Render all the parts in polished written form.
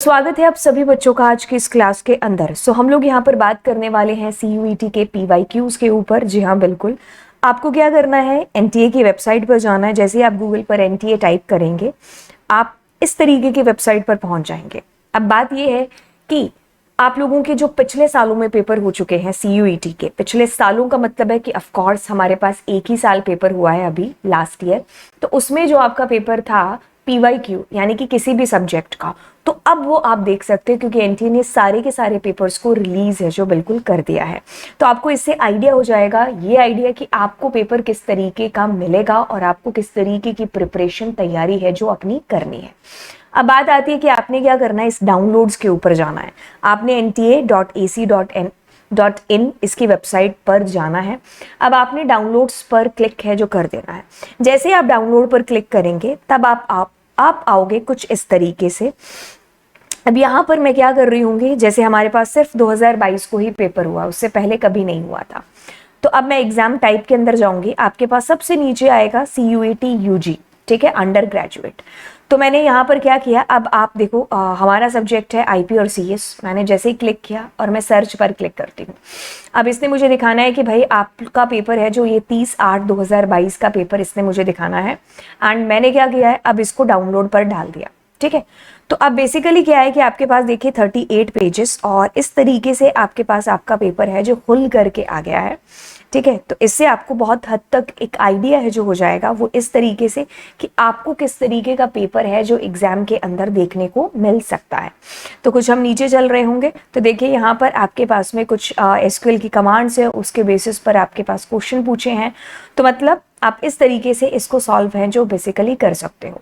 स्वागत है आप सभी बच्चों का आज की इस क्लास के अंदर। हम लोग यहाँ पर बात करने वाले हैं CUET के PYQs के ऊपर। जी हाँ, बिल्कुल। आपको क्या करना है, NTA की वेबसाइट पर जाना है। जैसे ही आप गूगल पर NTA टाइप करेंगे, आप इस तरीके की वेबसाइट पर पहुंच जाएंगे। अब बात यह है कि आप लोगों के जो पिछले सालों में पेपर हो चुके हैं CUET के, पिछले सालों का मतलब है कि ऑफ कोर्स हमारे पास एक ही साल पेपर हुआ है अभी लास्ट ईयर, तो उसमें जो आपका पेपर था PYQ यानी कि किसी भी सब्जेक्ट का, तो अब वो आप देख सकते हैं क्योंकि NTA ने सारे के सारे पेपर्स को रिलीज है जो बिल्कुल कर दिया है। तो आपको इससे आइडिया हो जाएगा, ये आइडिया कि आपको पेपर किस तरीके का मिलेगा और आपको किस तरीके की प्रिपरेशन तैयारी है जो अपनी करनी है। अब बात आती है कि आपने क्या करना है, इस डाउनलोड्स के ऊपर जाना है। आपने nta.ac.in इसकी वेबसाइट पर जाना है। अब आपने डाउनलोड्स पर क्लिक है जो कर देना है। जैसे आप डाउनलोड पर क्लिक करेंगे तब आप आओगे कुछ इस तरीके से। अब यहाँ पर मैं क्या कर रही हूँगी, जैसे हमारे पास सिर्फ 2022 को ही पेपर हुआ, उससे पहले कभी नहीं हुआ था। तो अब मैं एग्जाम टाइप के अंदर जाऊंगी, आपके पास सबसे नीचे आएगा CUET UG, ठीक है, अंडर ग्रेजुएट। तो मैंने यहाँ पर क्या किया, अब आप देखो हमारा सब्जेक्ट है IP और CS। मैंने जैसे ही क्लिक किया और मैं सर्च पर क्लिक करती हूँ। अब इसने मुझे दिखाना है कि भाई आपका पेपर है जो ये 30/8/2022 का पेपर इसने मुझे दिखाना है। एंड मैंने क्या किया है, अब इसको डाउनलोड पर डाल दिया, ठीक है। तो अब बेसिकली क्या है कि आपके पास देखिए 38 पेजेस और इस तरीके से आपके पास आपका पेपर है जो खुल करके आ गया है, ठीक है। तो इससे आपको बहुत हद तक एक आइडिया है जो हो जाएगा वो इस तरीके से कि आपको किस तरीके का पेपर है जो एग्जाम के अंदर देखने को मिल सकता है। तो कुछ हम नीचे चल रहे होंगे तो देखिए यहाँ पर आपके पास में कुछ SQL की कमांड्स है, उसके बेसिस पर आपके पास क्वेश्चन पूछे हैं। तो मतलब आप इस तरीके से इसको सॉल्व है जो बेसिकली कर सकते हो,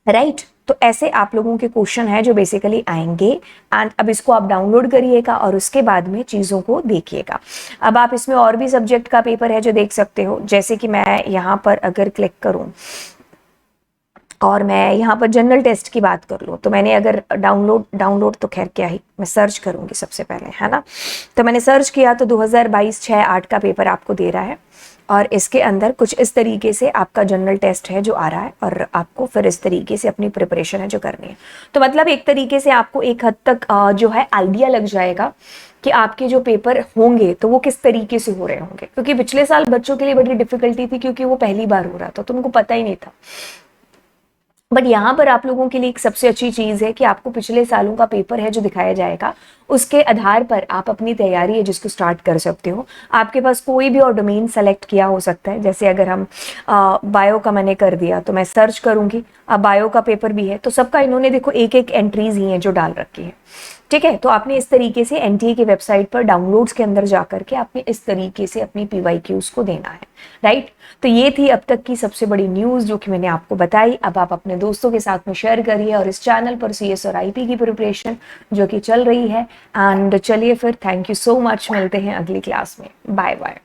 राइट। तो ऐसे आप लोगों के क्वेश्चन है जो बेसिकली आएंगे। एंड अब इसको आप डाउनलोड करिएगा और उसके बाद में चीज़ों को देखिएगा। अब आप इसमें और भी सब्जेक्ट का पेपर है जो देख सकते हो। जैसे कि मैं यहाँ पर अगर क्लिक करूँ और मैं यहाँ पर जनरल टेस्ट की बात कर लूँ, तो मैंने अगर डाउनलोड तो खैर क्या ही, मैं सर्च करूँगी सबसे पहले, है ना। तो मैंने सर्च किया तो 2022-6-8 का पेपर आपको दे रहा है और इसके अंदर कुछ इस तरीके से आपका जनरल टेस्ट है जो आ रहा है और आपको फिर इस तरीके से अपनी प्रिपरेशन है जो करनी है। तो मतलब एक तरीके से आपको एक हद तक जो है आइडिया लग जाएगा कि आपके जो पेपर होंगे तो वो किस तरीके से हो रहे होंगे, क्योंकि पिछले साल बच्चों के लिए बड़ी डिफिकल्टी थी क्योंकि वो पहली बार हो रहा था तो उनको पता ही नहीं था। बट यहाँ पर आप लोगों के लिए एक सबसे अच्छी चीज़ है कि आपको पिछले सालों का पेपर है जो दिखाया जाएगा, उसके आधार पर आप अपनी तैयारी है जिसको स्टार्ट कर सकते हो। आपके पास कोई भी और डोमेन सेलेक्ट किया हो सकता है। जैसे अगर हम बायो का मैंने कर दिया तो मैं सर्च करूँगी, अब बायो का पेपर भी है तो सबका इन्होंने देखो एक एक एंट्रीज ही है जो डाल रखी है, ठीक है। तो आपने इस तरीके से NTA की वेबसाइट पर डाउनलोड्स के अंदर जाकर के आपने इस तरीके से अपनी PYQs को देना है, राइट। तो ये थी अब तक की सबसे बड़ी न्यूज़ जो कि मैंने आपको बताई। अब आप अपने दोस्तों के साथ में शेयर करिए और इस चैनल पर CS और IP की प्रिपरेशन जो कि चल रही है। एंड चलिए फिर, थैंक यू सो मच, मिलते हैं अगली क्लास में। Bye bye.